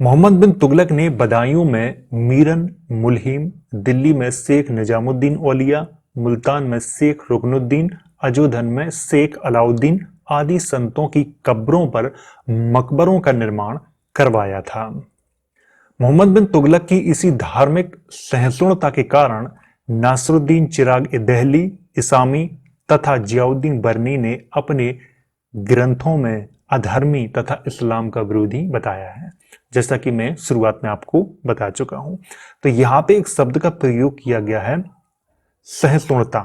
मोहम्मद बिन तुगलक ने बदायूं में मीरन मुल्हिम, दिल्ली में शेख निजामुद्दीन औलिया, मुल्तान में शेख रुकनुद्दीन, अजोधन में शेख अलाउद्दीन आदि संतों की कब्रों पर मकबरों का निर्माण करवाया था। मोहम्मद बिन तुगलक की इसी धार्मिक सहिष्णुता के कारण नासरुद्दीन चिराग दहली, इसामी तथा जियाउद्दीन बरनी ने अपने ग्रंथों में अधर्मी तथा इस्लाम का विरोधी बताया है, जैसा कि मैं शुरुआत में आपको बता चुका हूं। तो यहां पे एक शब्द का प्रयोग किया गया है, सहिष्णुता।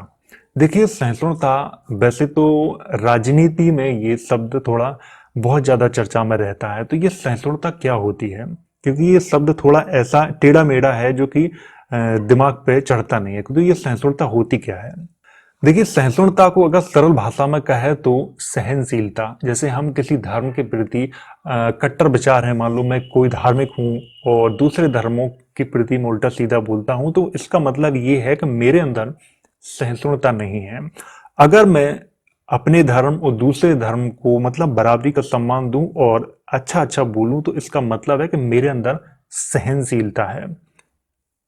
देखिए, सहिष्णुता वैसे तो राजनीति में ये शब्द थोड़ा बहुत ज्यादा चर्चा में रहता है। तो ये सहिष्णुता क्या होती है, क्योंकि ये शब्द थोड़ा ऐसा टेढ़ा मेढ़ा है जो कि दिमाग पे चढ़ता नहीं है। तो ये सहिष्णुता होती क्या है? देखिए, सहिष्णुता को अगर सरल भाषा में कहे तो सहनशीलता। जैसे हम किसी धर्म के प्रति कट्टर विचार है, मान लो मैं कोई धार्मिक हूं और दूसरे धर्मों के प्रति मैं उल्टा सीधा बोलता हूं, तो इसका मतलब ये है कि मेरे अंदर सहिष्णुता नहीं है। अगर मैं अपने धर्म और दूसरे धर्म को मतलब बराबरी का सम्मान दूं और अच्छा अच्छा बोलूं, तो इसका मतलब है कि मेरे अंदर सहनशीलता है,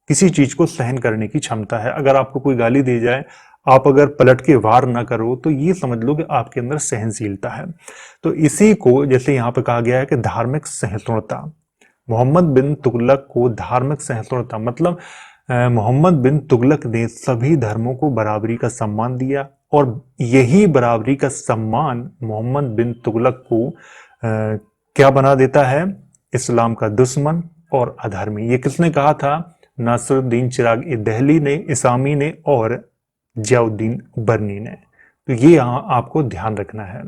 किसी चीज को सहन करने की क्षमता है। अगर आपको कोई गाली दी जाए, आप अगर पलट के वार ना करो, तो ये समझ लो कि आपके अंदर सहनशीलता है। तो इसी को जैसे यहाँ पे कहा गया है कि धार्मिक सहिष्णुता। मोहम्मद बिन तुगलक को धार्मिक सहिष्णुता मतलब मोहम्मद बिन तुगलक ने सभी धर्मों को बराबरी का सम्मान दिया, और यही बराबरी का सम्मान मोहम्मद बिन तुगलक को क्या बना देता है? इस्लाम का दुश्मन और अधर्मी। ये किसने कहा था? नासरुद्दीन चिराग दहली ने, इसामी ने और जियाउद्दीन बरनी ने। तो ये यहां आपको ध्यान रखना है।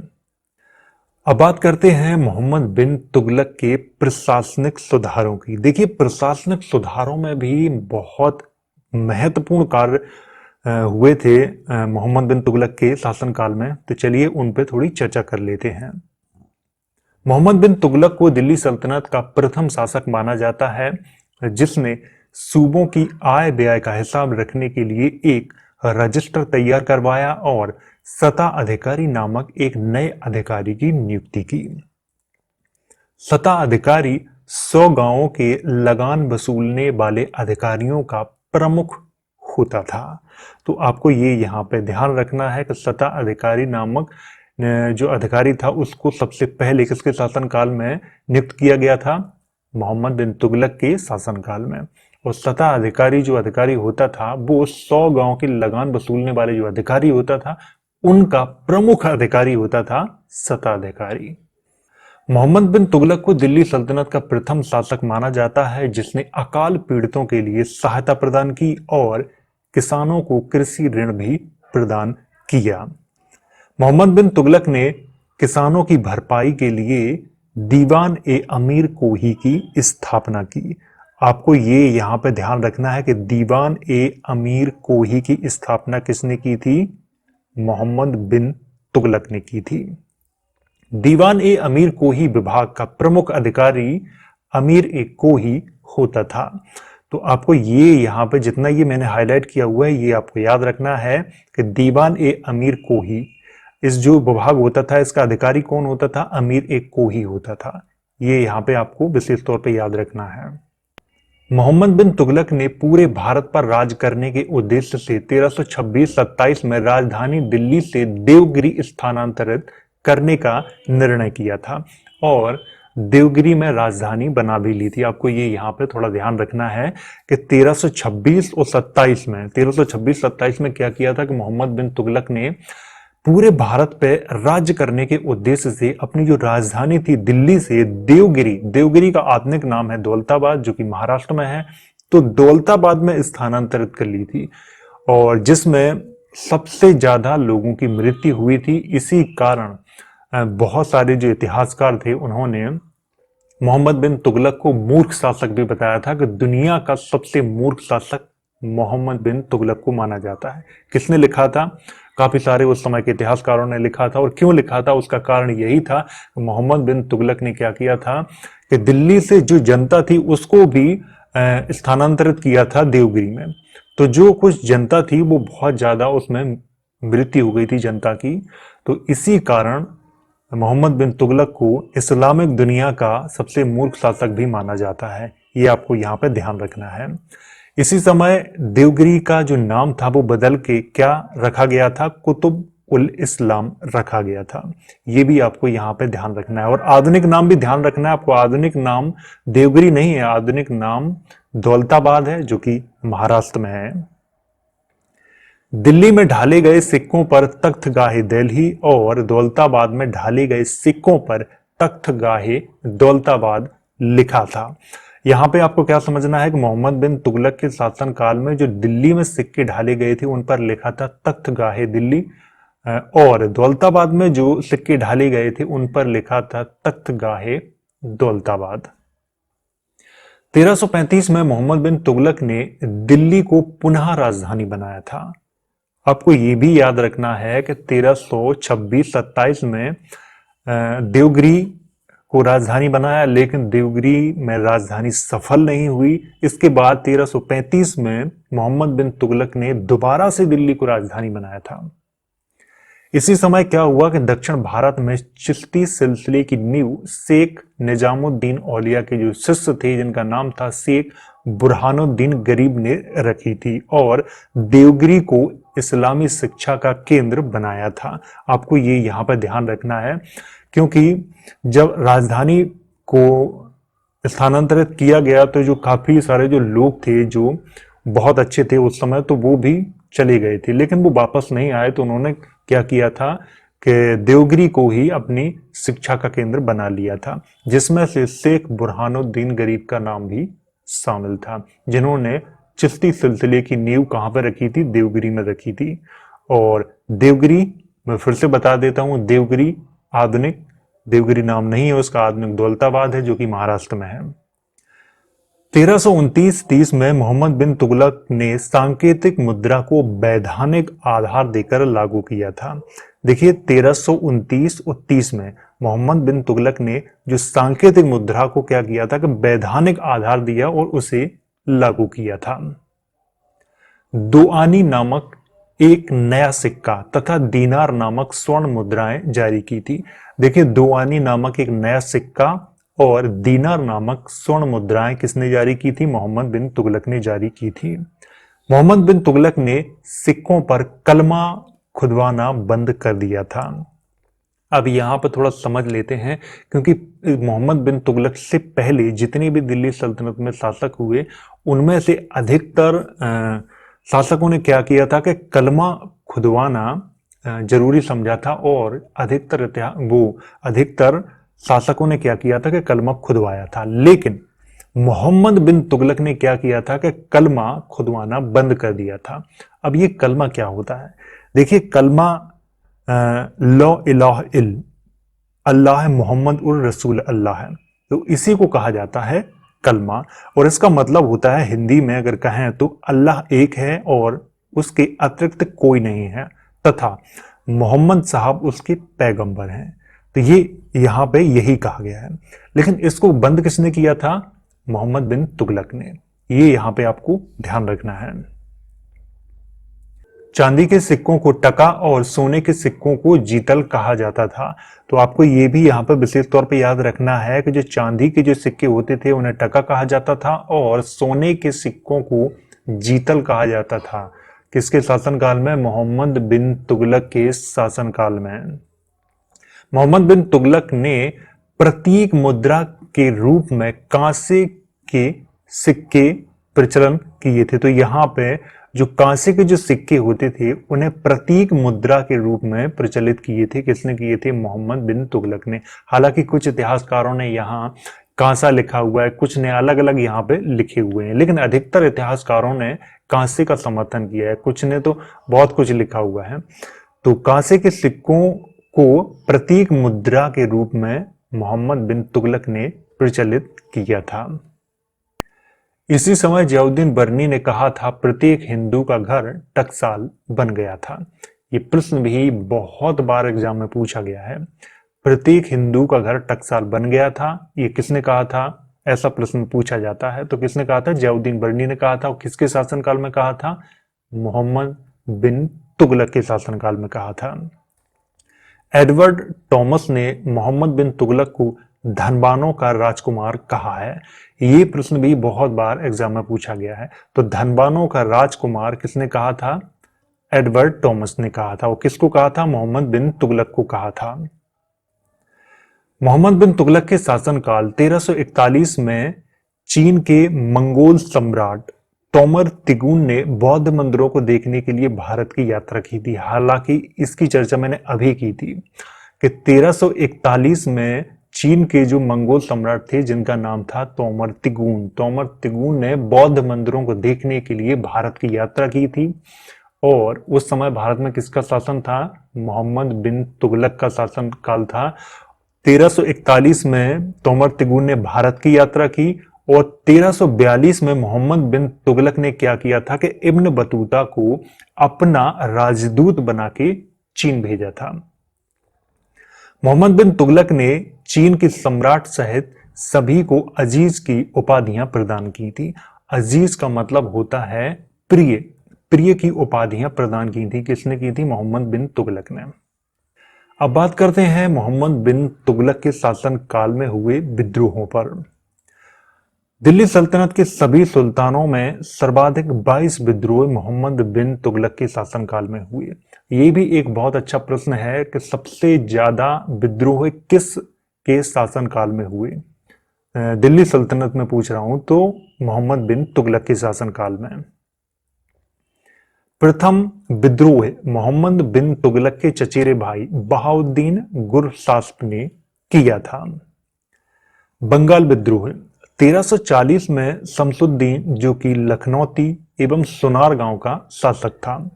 अब बात करते हैं मोहम्मद बिन तुगलक के प्रशासनिक सुधारों की। देखिए, प्रशासनिक सुधारों में भी बहुत महत्वपूर्ण कार्य हुए थे मोहम्मद बिन तुगलक के शासनकाल में। तो चलिए उन पे थोड़ी चर्चा कर लेते हैं। मोहम्मद बिन तुगलक को दिल्ली सल्तनत का प्रथम शासक माना जाता है, जिसने सूबों की आय व्यय का हिसाब रखने के लिए एक रजिस्टर तैयार करवाया और सता अधिकारी नामक एक नए अधिकारी की नियुक्ति की। सता अधिकारी 100 गांवों के लगान वसूलने वाले अधिकारियों का प्रमुख होता था। तो आपको ये यहाँ पे ध्यान रखना है कि सता अधिकारी नामक जो अधिकारी था, उसको सबसे पहले किसके शासनकाल में नियुक्त किया गया था? मोहम्मद बिन तुगलक के शासनकाल में। और सता अधिकारी जो अधिकारी होता था, वो 100 गांव के लगान वसूलने वाले जो अधिकारी होता था, उनका प्रमुख अधिकारी होता था सता अधिकारी। मोहम्मद बिन तुगलक को दिल्ली सल्तनत का प्रथम शासक माना जाता है, जिसने अकाल पीड़ितों के लिए सहायता प्रदान की और किसानों को कृषि ऋण भी प्रदान किया। मोहम्मद बिन तुगलक ने किसानों की भरपाई के लिए दीवान ए अमीर कोही की स्थापना की। आपको ये यहाँ पे ध्यान रखना है कि दीवान ए अमीर कोही की स्थापना किसने की थी? मोहम्मद बिन तुगलक ने की थी। दीवान ए अमीर कोही विभाग का प्रमुख अधिकारी अमीर ए कोही होता था। तो आपको ये यहाँ पे जितना ये मैंने हाईलाइट किया हुआ है, ये आपको याद रखना है कि दीवान ए अमीर कोही, इस जो विभाग होता था, इसका अधिकारी कौन होता था? अमीर ए कोही होता था। ये यहाँ पे आपको विशेष तौर पे याद रखना है। मोहम्मद बिन तुगलक ने पूरे भारत पर राज करने के उद्देश्य से 1326-27 में राजधानी दिल्ली से देवगिरी स्थानांतरित करने का निर्णय किया था और देवगिरी में राजधानी बना भी ली थी। आपको ये यहाँ पे थोड़ा ध्यान रखना है कि 1326 और 27 में 1326-27 में क्या किया था कि मोहम्मद बिन तुगलक ने पूरे भारत पे राज्य करने के उद्देश्य से अपनी जो राजधानी थी दिल्ली से देवगिरी का आधुनिक नाम है दौलताबाद, जो कि महाराष्ट्र में है, तो दौलताबाद में स्थानांतरित कर ली थी, और जिसमें सबसे ज्यादा लोगों की मृत्यु हुई थी। इसी कारण बहुत सारे जो इतिहासकार थे, उन्होंने मोहम्मद बिन तुगलक को मूर्ख शासक भी बताया था कि दुनिया का सबसे मूर्ख शासक मोहम्मद बिन तुगलक को माना जाता है। किसने लिखा था? काफी सारे उस समय के इतिहासकारों ने लिखा था। और क्यों लिखा था? उसका कारण यही था कि मोहम्मद बिन तुगलक ने क्या किया था कि दिल्ली से जो जनता थी उसको भी स्थानांतरित किया था देवगिरी में। तो जो कुछ जनता थी वो बहुत ज्यादा उसमें मृत्यु हो गई थी जनता की। तो इसी कारण मोहम्मद बिन तुगलक को इस्लामिक दुनिया का सबसे मूर्ख शासक भी माना जाता है। ये आपको यहाँ पे ध्यान रखना है। इसी समय देवगिरी का जो नाम था वो बदल के क्या रखा गया था, कुतुब उल इस्लाम रखा गया था। ये भी आपको यहाँ पे ध्यान रखना है। और आधुनिक नाम भी ध्यान रखना है आपको। आधुनिक नाम देवगिरी नहीं है, आधुनिक नाम दौलताबाद है, जो कि महाराष्ट्र में है। दिल्ली में ढाले गए सिक्कों पर तख्तगाहे दिल्ली और दौलताबाद में ढाले गए सिक्कों पर तख्तगाहे दौलताबाद लिखा था। यहां पे आपको क्या समझना है कि मोहम्मद बिन तुगलक के शासनकाल में जो दिल्ली में सिक्के ढाले गए थे उन पर लिखा था तख्तगाहे दिल्ली, और दौलताबाद में जो सिक्के ढाले गए थे उन पर लिखा था तख्तगाहे दौलताबाद। 1335 में मोहम्मद बिन तुगलक ने दिल्ली को पुनः राजधानी बनाया था। आपको ये भी याद रखना है कि 1326-27 में देवगिरी को राजधानी बनाया, लेकिन देवगिरी में राजधानी सफल नहीं हुई। इसके बाद 1335 में मोहम्मद बिन तुगलक ने दोबारा से दिल्ली को राजधानी बनाया था। इसी समय क्या हुआ कि दक्षिण भारत में चिश्ती सिलसिले की नींव शेख निजामुद्दीन औलिया के जो शिष्य थे, जिनका नाम था शेख बुरहानुद्दीन गरीब ने रखी थी, और देवगिरी को इस्लामी शिक्षा का केंद्र बनाया था। आपको ये यहाँ पर ध्यान रखना है, क्योंकि जब राजधानी को स्थानांतरित किया गया तो जो काफी सारे जो लोग थे जो बहुत अच्छे थे उस समय, तो वो भी चले गए थे, लेकिन वो वापस नहीं आए। तो उन्होंने क्या किया था कि देवगिरी को ही अपनी शिक्षा का केंद्र बना लिया था, जिसमें से शेख बुरहानुद्दीन गरीब का नाम भी शामिल था, जिन्होंने चिश्ती सिलसिले की नींव कहां पर रखी थी, देवगिरी में रखी थी। और देवगिरी, मैं फिर से बता देता हूं, देवगिरी आधुनिक देवगिरी नाम नहीं है उसका, आधुनिक दौलताबाद है, जो कि महाराष्ट्र में है। 1329-30 में मोहम्मद बिन तुगलक ने सांकेतिक मुद्रा को वैधानिक आधार देकर लागू किया था। देखिए 1329 और 30 में मोहम्मद बिन तुगलक ने जो सांकेतिक मुद्रा को क्या किया था कि वैधानिक आधार दिया और उसे लागू किया था। दुआनी नामक एक नया सिक्का तथा दीनार नामक स्वर्ण मुद्राएं जारी की थी। देखिए दुआनी नामक एक नया सिक्का और दीनार नामक स्वर्ण मुद्राएं किसने जारी की थी? मोहम्मद बिन तुगलक ने जारी की थी। मोहम्मद बिन तुगलक ने सिक्कों पर कलमा खुदवाना बंद कर दिया था। अब यहाँ पर थोड़ा समझ लेते हैं, क्योंकि मोहम्मद बिन तुगलक से पहले जितने भी दिल्ली सल्तनत में शासक हुए उनमें से अधिकतर शासकों ने क्या किया था कि कलमा खुदवाना जरूरी समझा था, और अधिकतर शासकों ने क्या किया था कि कलमा खुदवाया था। लेकिन मोहम्मद बिन तुगलक ने क्या किया था कि कलमा खुदवाना बंद कर दिया था। अब ये कलमा क्या होता है? देखिए कलमा ला इलाहा इल अल्लाह मोहम्मद उर रसूल अल्लाह है, तो इसी को कहा जाता है कलमा। और इसका मतलब होता है हिंदी में अगर कहें तो अल्लाह एक है और उसके अतिरिक्त कोई नहीं है, तथा मोहम्मद साहब उसके पैगंबर हैं। तो ये यहाँ पे यही कहा गया है। लेकिन इसको बंद किसने किया था? मोहम्मद बिन तुगलक ने। ये यहाँ पे आपको ध्यान रखना है। चांदी के सिक्कों को टका और सोने के सिक्कों को जीतल कहा जाता था। तो आपको ये भी यहाँ पर विशेष तौर पे याद रखना है कि जो चांदी के जो सिक्के होते थे उन्हें टका कहा जाता था, और सोने के सिक्कों को जीतल कहा जाता था। किसके शासनकाल में? मोहम्मद बिन तुगलक के शासनकाल में। मोहम्मद बिन तुगलक ने प्रतीक मुद्रा के रूप में कांसे के सिक्के प्रचलन किए थे। तो यहाँ पे जो कांसे के जो सिक्के होते थे उन्हें प्रतीक मुद्रा के रूप में प्रचलित किए थे। किसने किए थे? मोहम्मद बिन तुगलक ने। हालांकि कुछ इतिहासकारों ने यहाँ कांसा लिखा हुआ है, कुछ ने अलग अलग यहाँ पे लिखे हुए हैं, लेकिन अधिकतर इतिहासकारों ने कांसे का समर्थन किया है, कुछ ने तो बहुत कुछ लिखा हुआ है। तो कांसे के सिक्कों को प्रतीक मुद्रा के रूप में मोहम्मद बिन तुगलक ने प्रचलित किया था। इसी समय जियाउद्दीन बर्नी ने कहा था प्रत्येक हिंदू का घर टकसाल बन गया था। ये प्रश्न भी बहुत बार एग्जाम में पूछा गया है। प्रत्येक हिंदू का घर टकसाल बन गया था, ये किसने कहा था? ऐसा प्रश्न पूछा जाता है। तो किसने कहा था? जियाउद्दीन बर्नी ने कहा था। और किसके शासनकाल में कहा था? मोहम्मद बिन तुगलक के शासनकाल में कहा था। एडवर्ड टॉमस ने मोहम्मद बिन तुगलक को धनवानों का राजकुमार कहा है। ये प्रश्न भी बहुत बार एग्जाम में पूछा गया है। तो धनवानों का राजकुमार किसने कहा था? एडवर्ड टॉमस ने कहा था। वो किसको कहा था? मोहम्मद बिन तुगलक को कहा था। मोहम्मद बिन तुगलक के शासनकाल 1341 में चीन के मंगोल सम्राट तोमर तिगुन ने बौद्ध मंदिरों को देखने के लिए भारत की यात्रा की थी। हालांकि इसकी चर्चा मैंने अभी की थी कि 1341 में चीन के जो मंगोल सम्राट थे जिनका नाम था तोमर तिगुन ने बौद्ध मंदिरों को देखने के लिए भारत की यात्रा की थी। और उस समय भारत में किसका शासन था? मोहम्मद बिन तुगलक का शासन काल था। 1341 में तोमर तिगुन ने भारत की यात्रा की और 1342 में मोहम्मद बिन तुगलक ने क्या किया था कि इब्न बतूता को अपना राजदूत बना के चीन भेजा था। मोहम्मद बिन तुगलक ने चीन के सम्राट सहित सभी को अजीज की उपाधियां प्रदान की थी। अजीज का मतलब होता है प्रिय। प्रिय की उपाधियां प्रदान की थी। किसने की थी? मोहम्मद बिन तुगलक ने। अब बात करते हैं मोहम्मद बिन तुगलक के शासन काल में हुए विद्रोहों पर। दिल्ली सल्तनत के सभी सुल्तानों में सर्वाधिक 22 विद्रोह मोहम्मद बिन तुगलक के शासनकाल में हुए। ये भी एक बहुत अच्छा प्रश्न है कि सबसे ज्यादा विद्रोह किस के शासनकाल में हुए। दिल्ली सल्तनत में पूछ रहा हूं तो मोहम्मद बिन तुगलक के शासनकाल में। प्रथम विद्रोह मोहम्मद बिन तुगलक के चचेरे भाई बहाउद्दीन गुरसास्प ने किया था। बंगाल विद्रोह 1340 में शमसुद्दीन जो कि लखनौती एवं सोनार गांव का शासक था,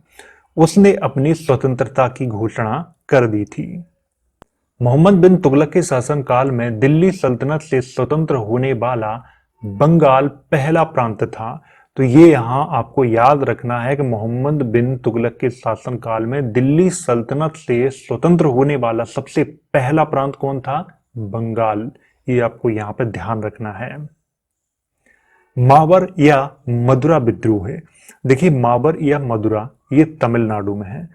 उसने अपनी स्वतंत्रता की घोषणा कर दी थी। मोहम्मद बिन तुगलक के शासनकाल में दिल्ली सल्तनत से स्वतंत्र होने वाला बंगाल पहला प्रांत था। तो ये यहां आपको याद रखना है कि मोहम्मद बिन तुगलक के शासनकाल में दिल्ली सल्तनत से स्वतंत्र होने वाला सबसे पहला प्रांत कौन था? बंगाल। ये आपको यहां पर ध्यान रखना है। मावर या मदुरा विद्रोह है। देखिए मावर या मदुरा ये तमिलनाडु में है।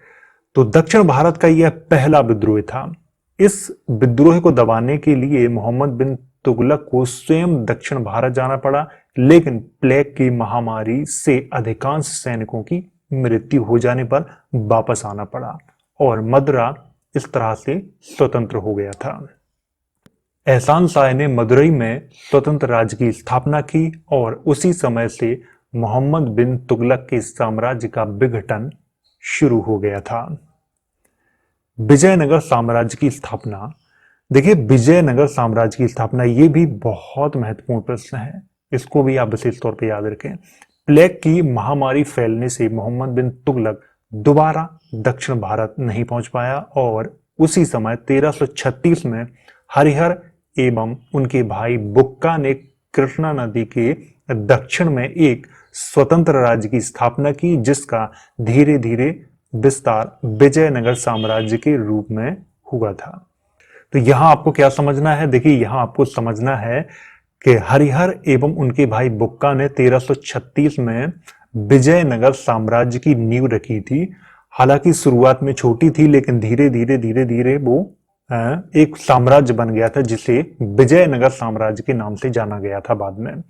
तो दक्षिण भारत का यह पहला विद्रोह था। इस विद्रोह को दबाने के लिए मोहम्मद बिन तुगलक को स्वयं दक्षिण भारत जाना पड़ा, लेकिन प्लेग की महामारी से अधिकांश सैनिकों की मृत्यु हो जाने पर वापस आना पड़ा और मदुरा इस तरह से स्वतंत्र हो गया था। एहसान शाह ने मदुरई में स्वतंत्र राज्य की स्थापना की और उसी समय से मोहम्मद बिन तुगलक के साम्राज्य का विघटन शुरू हो गया था। विजयनगर साम्राज्य की स्थापना। देखिए विजयनगर साम्राज्य की स्थापना ये भी बहुत महत्वपूर्ण प्रश्न है, इसको भी आप विशेष तौर पर याद रखें। प्लेग की महामारी फैलने से मोहम्मद बिन तुगलक दोबारा दक्षिण भारत नहीं पहुंच पाया और उसी समय 1336 में हरिहर एवं उनके भाई बुक्का ने कृष्णा नदी के दक्षिण में एक स्वतंत्र राज्य की स्थापना की, जिसका धीरे धीरे विस्तार विजयनगर साम्राज्य के रूप में हुआ था। तो यहां आपको क्या समझना है? देखिए यहां आपको समझना है कि हरिहर एवं उनके भाई बुक्का ने 1336 में विजयनगर साम्राज्य की नींव रखी थी। हालांकि शुरुआत में छोटी थी, लेकिन धीरे धीरे वो एक साम्राज्य बन गया था जिसे विजयनगर साम्राज्य के नाम से जाना गया था बाद में।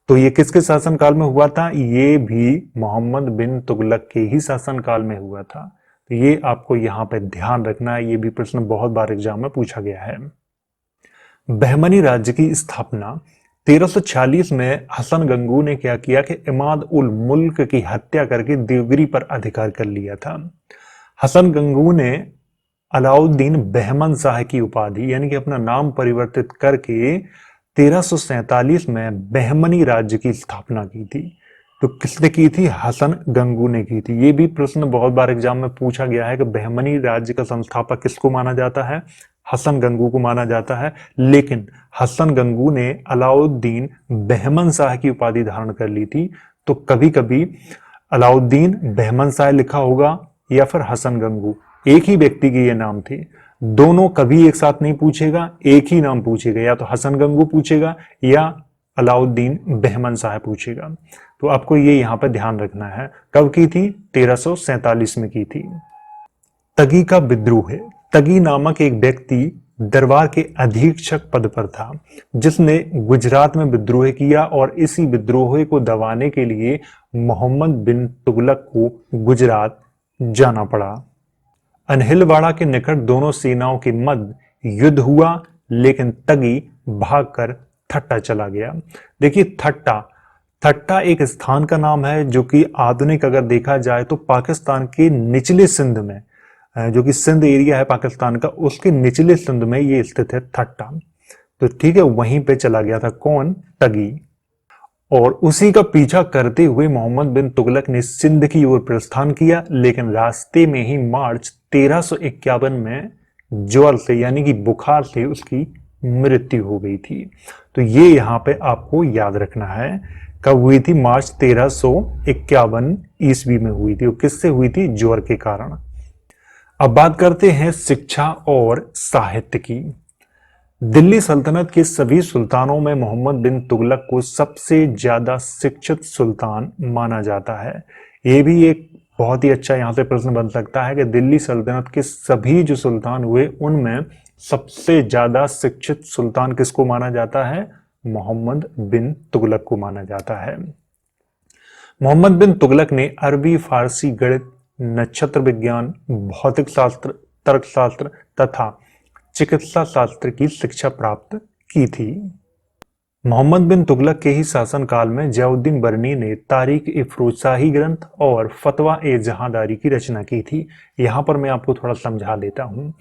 तो ये किसके शासनकाल में हुआ था? ये भी मोहम्मद बिन तुगलक के ही शासनकाल में हुआ था। तो ये आपको यहाँ पे ध्यान रखना है, ये भी प्रश्न बहुत बार एग्जाम में पूछा गया है। बहमनी राज्य की स्थापना 1346 में हसन गंगू ने क्या किया कि इमाद उल मुल्क की हत्या करके देवगिरी पर अधिकार कर लिया था। हसन गंगू ने अलाउद्दीन बहमन शाह की उपाधि यानी कि अपना नाम परिवर्तित करके 1347 में बहमनी राज्य की स्थापना की थी। तो किसने की थी? हसन गंगू ने की थी। ये भी प्रश्न बहुत बार एग्जाम में पूछा गया है कि बहमनी राज्य का संस्थापक किसको माना जाता है? हसन गंगू को माना जाता है। लेकिन हसन गंगू ने अलाउद्दीन बहमन शाह की उपाधि धारण कर ली थी। तो कभी कभी अलाउद्दीन बहमन शाह लिखा होगा या फिर हसन गंगू, एक ही व्यक्ति के ये नाम थे। दोनों कभी एक साथ नहीं पूछेगा, एक ही नाम पूछेगा, या तो हसन गंगू पूछेगा या अलाउद्दीन बहमन शाह पूछेगा। तो आपको ये यहां पर ध्यान रखना है। कब की थी? 1347 में की थी। तगी का विद्रोह है। तगी नामक एक व्यक्ति दरबार के अधीक्षक पद पर था, जिसने गुजरात में विद्रोह किया और इसी विद्रोह को दबाने के लिए मोहम्मद बिन तुगलक को गुजरात जाना पड़ा। अनहिलवाड़ा के निकट दोनों सेनाओं के मध्य युद्ध हुआ, लेकिन तगी भागकर थट्टा चला गया। देखिए, थट्टा एक स्थान का नाम है जो कि आधुनिक अगर देखा जाए तो पाकिस्तान के निचले सिंध में, जो कि सिंध एरिया है पाकिस्तान का, उसके निचले सिंध में ये स्थित है थट्टा। तो ठीक है, वहीं पे चला गया था कौन? तगी। और उसी का पीछा करते हुए मोहम्मद बिन तुगलक ने सिंध की ओर प्रस्थान किया, लेकिन रास्ते में ही मार्च 1351 में ज्वर से यानी कि बुखार से उसकी मृत्यु हो गई थी। तो ये यहाँ पे आपको याद रखना है, कब हुई थी? मार्च 1351 ईस्वी में हुई थी। और किससे हुई थी? ज्वर के कारण। अब बात करते हैं शिक्षा और साहित्य की। दिल्ली सल्तनत के सभी सुल्तानों में मोहम्मद बिन तुगलक को सबसे ज्यादा शिक्षित सुल्तान माना जाता है। यह भी एक बहुत ही अच्छा यहां से प्रश्न बन सकता है कि दिल्ली सल्तनत के सभी जो सुल्तान हुए उनमें सबसे ज्यादा शिक्षित सुल्तान किसको माना जाता है? मोहम्मद बिन तुगलक को माना जाता है। मोहम्मद बिन तुगलक ने अरबी, फारसी, गणित, नक्षत्र विज्ञान, भौतिक शास्त्र, तर्कशास्त्र तथा चिकित्सा शास्त्र की शिक्षा प्राप्त की थी। मोहम्मद बिन तुगलक के ही शासनकाल में जयाउद्दीन बरनी ने तारीख-ए-फिरोजशाही ग्रंथ और फतवा-ए-जहांदारी की रचना की थी। यहाँ पर मैं आपको थोड़ा समझा देता हूँ।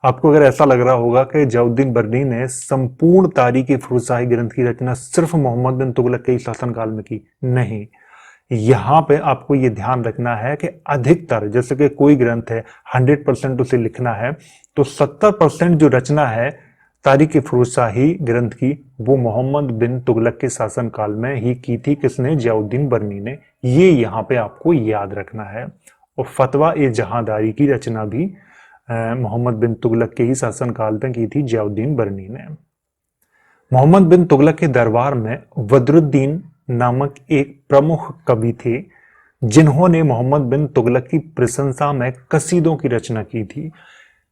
आपको अगर ऐसा लग रहा होगा कि जयाउद्दीन बरनी ने संपूर्ण तारीख-ए-फिरोजशाही ग्रंथ की रचना सिर्फ मोहम्मद बिन तुगलक के ही शासनकाल में की, नहीं। यहाँ पे आपको ये ध्यान रखना है कि अधिकतर, जैसे कि कोई ग्रंथ है 100% उसे लिखना है, तो 70% जो रचना है तारीख-ए-फिरोजशाही ग्रंथ की, वो मोहम्मद बिन तुगलक के शासनकाल में ही की थी। किसने? जयाउद्दीन बरनी ने। ये यहाँ पे आपको याद रखना है। और फतवा-ए-जहांदारी की रचना भी मोहम्मद बिन तुगलक के ही शासनकाल में की थी, जयाउद्दीन बरनी ने। मोहम्मद बिन तुगलक के दरबार में बदरुद्दीन नामक एक प्रमुख कवि थे, जिन्होंने मोहम्मद बिन तुगलक की प्रशंसा में कसीदों की रचना की थी।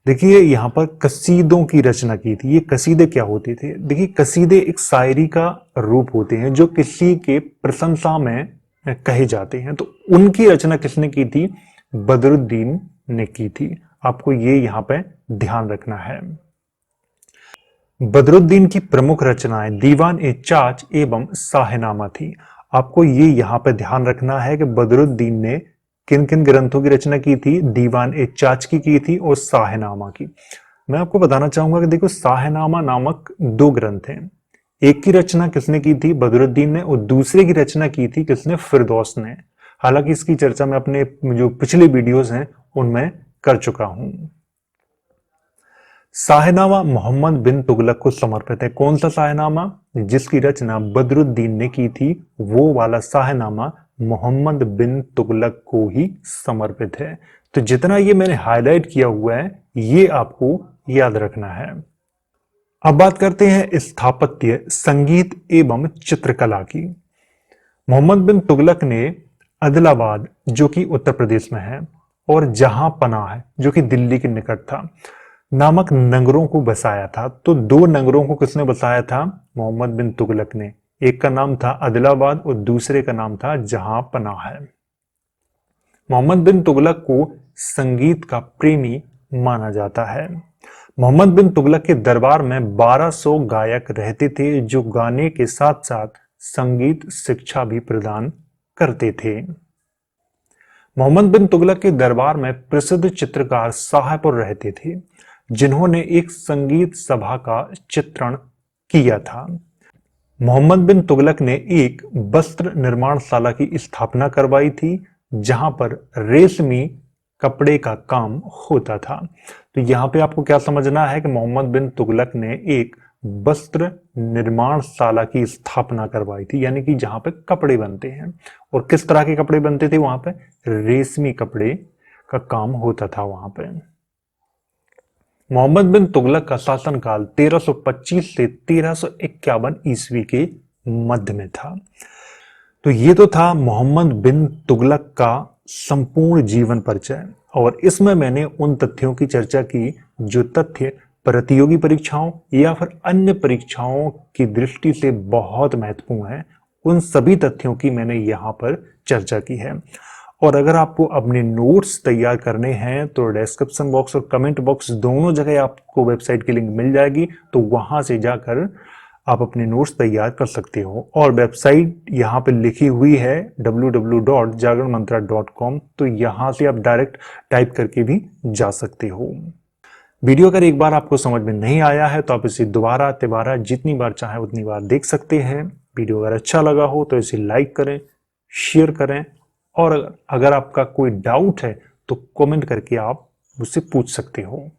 देखिए, यहाँ पर कसीदों की रचना की थी। ये कसीदे क्या होते थे? देखिए, कसीदे एक शायरी का रूप होते हैं जो किसी के प्रशंसा में कहे जाते हैं। तो उनकी रचना किसने की थी? बदरुद्दीन ने की थी। आपको ये यहाँ पे ध्यान रखना है। बदरुद्दीन की प्रमुख रचनाएं दीवान-ए-चाच एवं शाहनामा थी। आपको ये यहाँ पे ध्यान रखना है कि बदरुद्दीन ने किन किन ग्रंथों की रचना की थी? दीवान-ए-चाच की थी और शाहनामा की। मैं आपको बताना चाहूंगा कि देखो, शाहनामा नामक 2 ग्रंथ हैं। एक की रचना किसने की थी? बदरुद्दीन ने। और दूसरे की रचना की थी किसने? फिरदौस ने। हालांकि इसकी चर्चा मैं अपने जो पिछले वीडियोस हैं उनमें कर चुका हूं। शाहनामा मोहम्मद बिन तुगलक को समर्पित है। कौन सा शाहनामा? जिसकी रचना बदरुद्दीन ने की थी, वो वाला शाहनामा मोहम्मद बिन तुगलक को ही समर्पित है। तो जितना ये मैंने हाईलाइट किया हुआ है, ये आपको याद रखना है। अब बात करते हैं स्थापत्य, संगीत एवं चित्रकला की। मोहम्मद बिन तुगलक ने अदिलाबाद, जो कि उत्तर प्रदेश में है, और जहांपनाह, जो कि दिल्ली के निकट था, नामक नगरों को बसाया था। तो 2 नगरों को किसने बसाया था? मोहम्मद बिन तुगलक ने। एक का नाम था अदिलाबाद और दूसरे का नाम था जहांपनाह। मोहम्मद बिन तुगलक को संगीत का प्रेमी माना जाता है। मोहम्मद बिन तुगलक के दरबार में 1200 गायक रहते थे, जो गाने के साथ साथ संगीत शिक्षा भी प्रदान करते थे। मोहम्मद बिन तुगलक के दरबार में प्रसिद्ध चित्रकार शाहपुर रहते थे, जिन्होंने एक संगीत सभा का चित्रण किया था। मोहम्मद बिन तुगलक ने एक वस्त्र निर्माणशाला की स्थापना करवाई थी, जहां पर रेशमी कपड़े का काम होता था। तो यहाँ पे आपको क्या समझना है कि मोहम्मद बिन तुगलक ने एक वस्त्र निर्माणशाला की स्थापना करवाई थी, यानी कि जहां पे कपड़े बनते हैं। और किस तरह के कपड़े बनते थे वहां पे? रेशमी कपड़े का काम होता था वहां पे। मोहम्मद बिन तुगलक का शासनकाल 1325 से 1351 ईस्वी के मध्य में था। तो ये तो था मोहम्मद बिन तुगलक का संपूर्ण जीवन परिचय, और इसमें मैंने उन तथ्यों की चर्चा की जो तथ्य प्रतियोगी परीक्षाओं या फिर अन्य परीक्षाओं की दृष्टि से बहुत महत्वपूर्ण है। उन सभी तथ्यों की मैंने यहाँ पर चर्चा की है। और अगर आपको अपने नोट्स तैयार करने हैं तो डिस्क्रिप्शन बॉक्स और कमेंट बॉक्स दोनों जगह आपको वेबसाइट की लिंक मिल जाएगी, तो वहां से जाकर आप अपने नोट्स तैयार कर सकते हो। और वेबसाइट यहाँ पे लिखी हुई है www.jagranmantra.com, तो यहाँ से आप डायरेक्ट टाइप करके भी जा सकते हो। वीडियो अगर एक बार आपको समझ में नहीं आया है तो आप इसे दोबारा तिबारा जितनी बार चाहे उतनी बार देख सकते हैं। वीडियो अगर अच्छा लगा हो तो इसे लाइक करें, शेयर करें, और अगर आपका कोई डाउट है तो कमेंट करके आप मुझसे पूछ सकते हो।